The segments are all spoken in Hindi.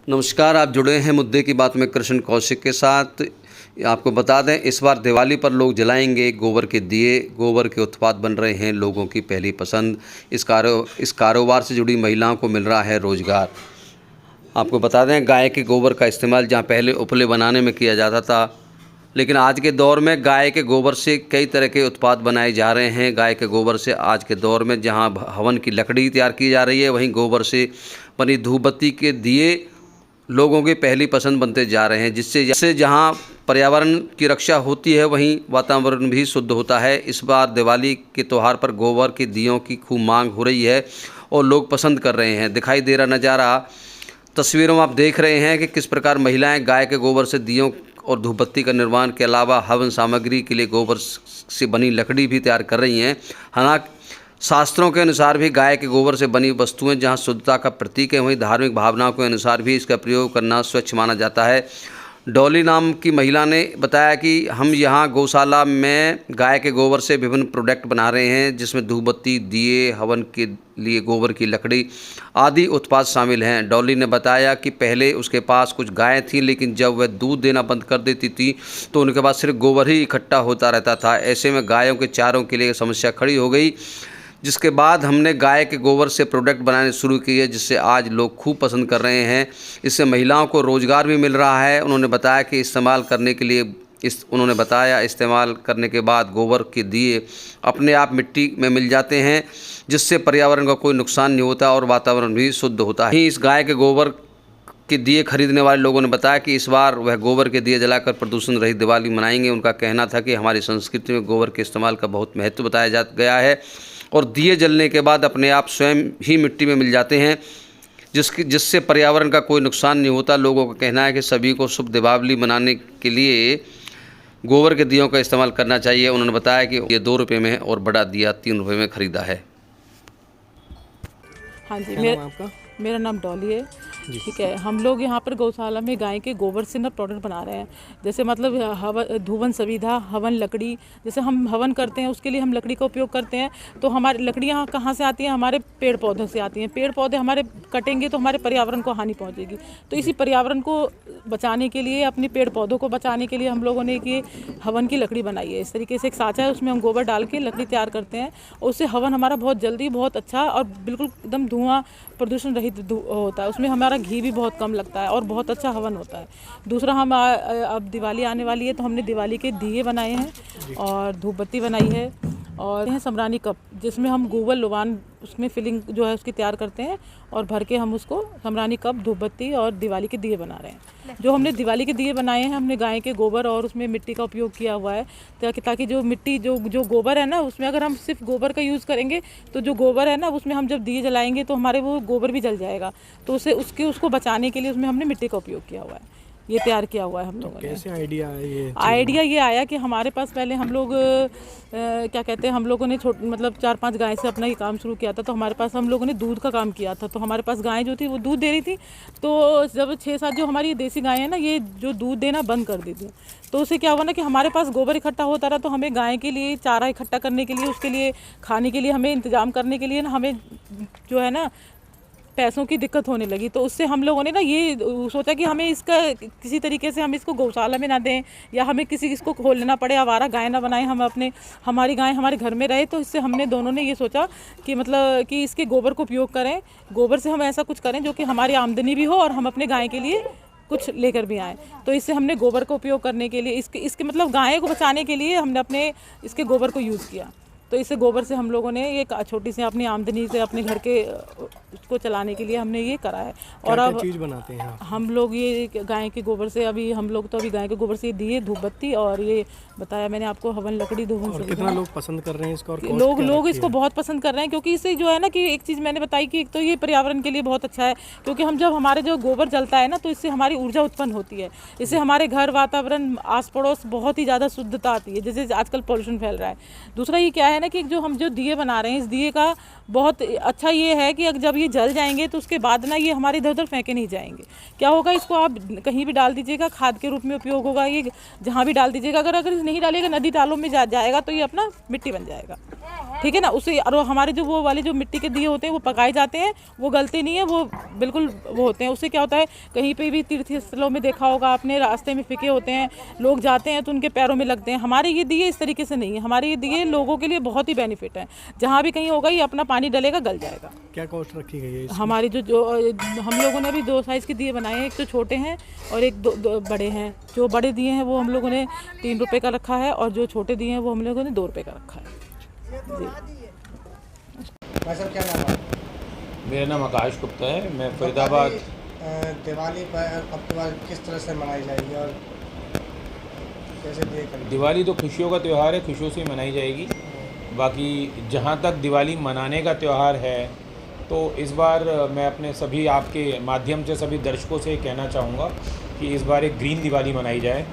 नमस्कार, आप जुड़े हैं मुद्दे की बात में कृष्ण कौशिक के साथ। आपको बता दें, इस बार दिवाली पर लोग जलाएंगे गोबर के दिए। गोबर के उत्पाद बन रहे हैं लोगों की पहली पसंद। इस कारोबार से जुड़ी महिलाओं को मिल रहा है रोज़गार। आपको बता दें, गाय के गोबर का इस्तेमाल जहां पहले उपले बनाने में किया जाता था, लेकिन आज के दौर में गाय के गोबर से कई तरह के उत्पाद बनाए जा रहे हैं। गाय के गोबर से आज के दौर में जहां हवन की लकड़ी तैयार की जा रही है, वहीं गोबर से बनी धूपबत्ती के दिए लोगों की पहली पसंद बनते जा रहे हैं, जिससे जहां पर्यावरण की रक्षा होती है, वहीं वातावरण भी शुद्ध होता है। इस बार दिवाली के त्यौहार पर गोबर के दियों की खूब मांग हो रही है और लोग पसंद कर रहे हैं। दिखाई दे रहा नज़ारा तस्वीरों में आप देख रहे हैं कि किस प्रकार महिलाएं गाय के गोबर से दियों और धूपबत्ती का निर्माण के अलावा हवन सामग्री के लिए गोबर से बनी लकड़ी भी तैयार कर रही हैं। हालांकि शास्त्रों के अनुसार भी गाय के गोबर से बनी वस्तुएं जहां शुद्धता का प्रतीक है, वहीं धार्मिक भावनाओं के अनुसार भी इसका प्रयोग करना स्वच्छ माना जाता है। डॉली नाम की महिला ने बताया कि हम यहां गौशाला में गाय के गोबर से विभिन्न प्रोडक्ट बना रहे हैं, जिसमें धूपबत्ती, दिए, हवन के लिए गोबर की लकड़ी आदि उत्पाद शामिल हैं। डॉली ने बताया कि पहले उसके पास कुछ गायें थीं, लेकिन जब वह दूध देना बंद कर देती थी तो उनके पास सिर्फ गोबर ही इकट्ठा होता रहता था। ऐसे में गायों के चारों के लिए समस्या खड़ी हो गई, जिसके बाद हमने गाय के गोबर से प्रोडक्ट बनाने शुरू किए, जिससे आज लोग खूब पसंद कर रहे हैं। इससे महिलाओं को रोज़गार भी मिल रहा है। उन्होंने बताया कि इस्तेमाल करने के बाद गोबर के दिए अपने आप मिट्टी में मिल जाते हैं, जिससे पर्यावरण का कोई नुकसान नहीं होता और वातावरण भी शुद्ध होता है। इस गाय के गोबर के दिए खरीदने वाले लोगों ने बताया कि इस बार वह गोबर के दिए जलाकर प्रदूषण रहित दिवाली मनाएंगे। उनका कहना था कि हमारी संस्कृति में गोबर के इस्तेमाल का बहुत महत्व बताया गया है और दिए जलने के बाद अपने आप स्वयं ही मिट्टी में मिल जाते हैं, जिससे पर्यावरण का कोई नुकसान नहीं होता। लोगों का कहना है कि सभी को शुभ दीपावली मनाने के लिए गोबर के दियों का इस्तेमाल करना चाहिए। उन्होंने बताया कि ये 2 रुपये में है और बड़ा दिया 3 रुपये में ख़रीदा है। हाँ जी, मेरा नाम डॉली है। ठीक है, हम लोग यहाँ पर गौशाला में गाय के गोबर से ना प्रोडक्ट बना रहे हैं। जैसे मतलब धुवन सविधा, हवन लकड़ी, जैसे हम हवन करते हैं उसके लिए हम लकड़ी का उपयोग करते हैं। तो हमारी लकड़ियाँ कहाँ से आती हैं? हमारे पेड़ पौधों से आती हैं। पेड़ पौधे हमारे कटेंगे तो हमारे पर्यावरण को हानि पहुँचेगी। तो इसी पर्यावरण को बचाने के लिए, अपने पेड़ पौधों को बचाने के लिए हम लोगों ने ये हवन की लकड़ी बनाई है। इस तरीके से एक साँचा है, उसमें हम गोबर डाल के लकड़ी तैयार करते हैं और उससे हवन हमारा बहुत जल्दी, बहुत अच्छा और बिल्कुल एकदम धुआं प्रदूषण रहित होता है। उसमें हमारा घी भी बहुत कम लगता है और बहुत अच्छा हवन होता है। दूसरा, हम अब दिवाली आने वाली है तो हमने दिवाली के दिए बनाए हैं और धूपबत्ती बनाई है और समरानी कप, जिसमें हम गोबर लोबान उसमें फिलिंग जो है उसकी तैयार करते हैं और भर के हम उसको समरानी कप, धूपबत्ती और दिवाली के दिए बना रहे हैं। जो हमने दिवाली के दिए बनाए हैं, हमने गाय के गोबर और उसमें मिट्टी का उपयोग किया हुआ है, ताकि जो मिट्टी जो गोबर है ना, उसमें अगर हम सिर्फ गोबर का यूज़ करेंगे तो जो गोबर है ना, उसमें हम जब दिए जलाएंगे तो हमारे वो गोबर भी जल जाएगा। तो उसको बचाने के लिए उसमें हमने मिट्टी का उपयोग किया हुआ है। ये तैयार किया हुआ है हम लोगों ने। कैसे आइडिया ये आया कि हमारे पास पहले हम लोग क्या कहते हैं, हम लोगों ने मतलब 4-5 गाय से अपना ये काम शुरू किया था। तो हमारे पास हम लोगों ने दूध का काम किया था। तो हमारे पास गाय जो थी वो दूध दे रही थी। तो जब 6-7 जो हमारी देसी गाय है ना, ये जो दूध देना बंद कर दी थी, तो उससे क्या हुआ ना कि हमारे पास गोबर इकट्ठा होता रहा। तो हमें गाय के लिए चारा इकट्ठा करने के लिए, उसके लिए खाने के लिए, हमें इंतजाम करने के लिए ना, हमें जो है ना पैसों की दिक्कत होने लगी। तो उससे हम लोगों ने ना ये सोचा कि हमें इसका किसी तरीके से हम इसको गौशाला में ना दें या हमें इसको खोलना पड़े, आवारा गाय ना बनाएं, हम हमारी गाय हमारे घर में रहे। तो इससे हमने दोनों ने ये सोचा कि मतलब कि इसके गोबर को उपयोग करें, गोबर से हम ऐसा कुछ करें जो कि हमारी आमदनी भी हो और हम अपने गाय के लिए कुछ लेकर भी आएँ। तो इससे हमने गोबर का उपयोग करने के लिए, इसके मतलब गाय को बचाने के लिए हमने इसके गोबर को यूज़ किया। तो इससे गोबर से हम लोगों ने ये छोटी सी अपनी आमदनी से अपने घर के उसको चलाने के लिए हमने ये करा है। और अब चीज़ बनाते हैं हम लोग ये गाय के गोबर से अभी गाय के गोबर से दिए, धूपबत्ती और ये बताया मैंने आपको हवन लकड़ी, और कितना लोग पसंद कर रहे हैं इसको? और लोग इसको बहुत पसंद कर रहे हैं, क्योंकि इससे जो है ना कि एक चीज़ मैंने बताई कि एक तो ये पर्यावरण के लिए बहुत अच्छा है, क्योंकि हम जब हमारे जो गोबर जलता है ना, तो इससे हमारी ऊर्जा उत्पन्न होती है। इससे हमारे घर, वातावरण, आस पड़ोस बहुत ही ज़्यादा शुद्धता आती है, जैसे आजकल पॉल्यूशन फैल रहा है। दूसरा ये क्या है ना कि हम जो दिए बना रहे हैं, इस दिए का बहुत अच्छा ये है कि जब ये जल जाएंगे तो उसके बाद ना ये हमारे इधर उधर फेंके नहीं जाएंगे। क्या होगा, इसको आप कहीं भी डाल दीजिएगा, खाद के रूप में उपयोग होगा। ये जहाँ भी डाल दीजिएगा, अगर नहीं डालिएगा, नदी तालों में जाएगा तो ये अपना मिट्टी बन जाएगा। ठीक है ना। उसे और हमारे जो वो वाले जो मिट्टी के दिए होते हैं वो पकाए जाते हैं, वो गलते नहीं है, वो बिल्कुल वो होते हैं। उससे क्या होता है, कहीं पे भी तीर्थ स्थलों में देखा होगा आपने, रास्ते में फिके होते हैं, लोग जाते हैं तो उनके पैरों में लगते हैं। हमारे ये दिए इस तरीके से नहीं है, हमारे ये दिए लोगों के लिए बहुत ही बेनिफिट है। जहाँ भी कहीं होगा ये अपना पानी डलेगा, गल जाएगा। क्या कॉस्ट रखी गई है इसकी? हमारी जो हम लोगों ने अभी 2 साइज़ के दिए बनाए हैं, एक तो छोटे हैं और एक दो बड़े हैं। जो बड़े दिए हैं वो हम लोगों ने 3 रुपये का रखा है और जो छोटे दिए हैं वो हम लोगों ने 2 रुपये का रखा है जी। भाई साहब क्या नाम है? मेरा नाम आकाश गुप्ता है, मैं फरीदाबाद। दिवाली पर अब की बार किस तरह से मनाई जाएगी और कैसे दिए करेंगे? दिवाली तो खुशियों का त्यौहार है, खुशियों से मनाई जाएगी। बाकी जहाँ तक दिवाली मनाने का त्यौहार है तो इस बार मैं अपने सभी आपके माध्यम से सभी दर्शकों से कहना चाहूँगा कि इस बार एक ग्रीन दिवाली मनाई जाए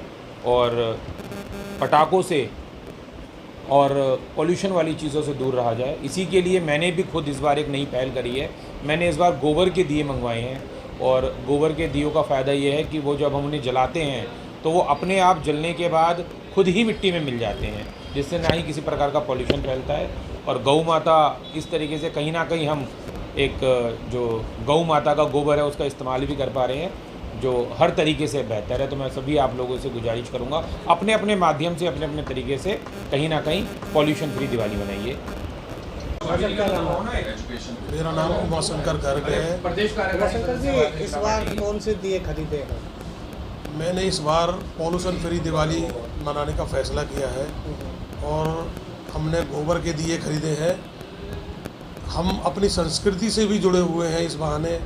और पटाखों से और पोल्यूशन वाली चीज़ों से दूर रहा जाए। इसी के लिए मैंने भी खुद इस बार एक नई पहल करी है। मैंने इस बार गोबर के दिए मंगवाए हैं और गोबर के दियों का फ़ायदा ये है कि वो जब हम उन्हें जलाते हैं तो वो अपने आप जलने के बाद खुद ही मिट्टी में मिल जाते हैं, जिससे ना ही किसी प्रकार का पॉल्यूशन फैलता है। और गौ माता इस तरीके से कहीं ना कहीं हम एक जो गौ माता का गोबर है उसका इस्तेमाल भी कर पा रहे हैं, जो हर तरीके से बेहतर है। तो मैं सभी आप लोगों से गुजारिश करूंगा, अपने अपने माध्यम से अपने अपने तरीके से कहीं ना कहीं पॉल्यूशन फ्री दिवाली मनाइए। मेरा नाम उमाशंकर गर्ग है। उमाशंकर जी, इस बार कौन से दिए खरीदे हैं? मैंने इस बार पॉल्यूशन फ्री दिवाली मनाने का फैसला किया है और हमने गोबर के दिए खरीदे हैं। हम अपनी संस्कृति से भी जुड़े हुए हैं। इस बहाने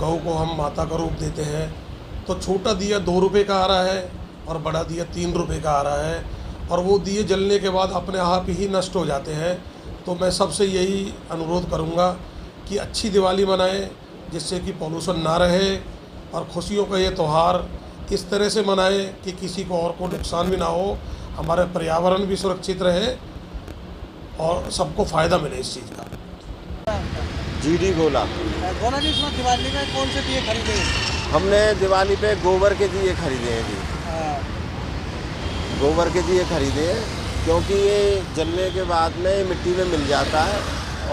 गौ को हम माता का रूप देते हैं। तो छोटा दिया 2 रुपये का आ रहा है और बड़ा दिया 3 रुपये का आ रहा है और वो दिए जलने के बाद अपने आप ही नष्ट हो जाते हैं। तो मैं सबसे यही अनुरोध करूँगा कि अच्छी दिवाली मनाएं, जिससे कि पॉल्यूशन ना रहे और खुशियों का ये त्यौहार इस तरह से मनाएं कि किसी को और को नुकसान भी ना हो, हमारे पर्यावरण भी सुरक्षित रहे और सबको फ़ायदा मिले इस चीज़ का। GD गोला। गोला जी, इसमें दिवाली में कौन से दिए खरीदे हैं? हमने दिवाली पे गोबर के दिए खरीदे हैं जी। गोबर के दिए खरीदे हैं क्योंकि ये जलने के बाद में मिट्टी में मिल जाता है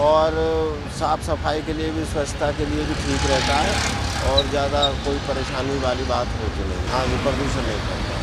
और साफ़ सफाई के लिए भी, स्वच्छता के लिए भी ठीक रहता है और ज़्यादा कोई परेशानी वाली बात होती नहीं। हाँ, प्रदूषण नहीं करता।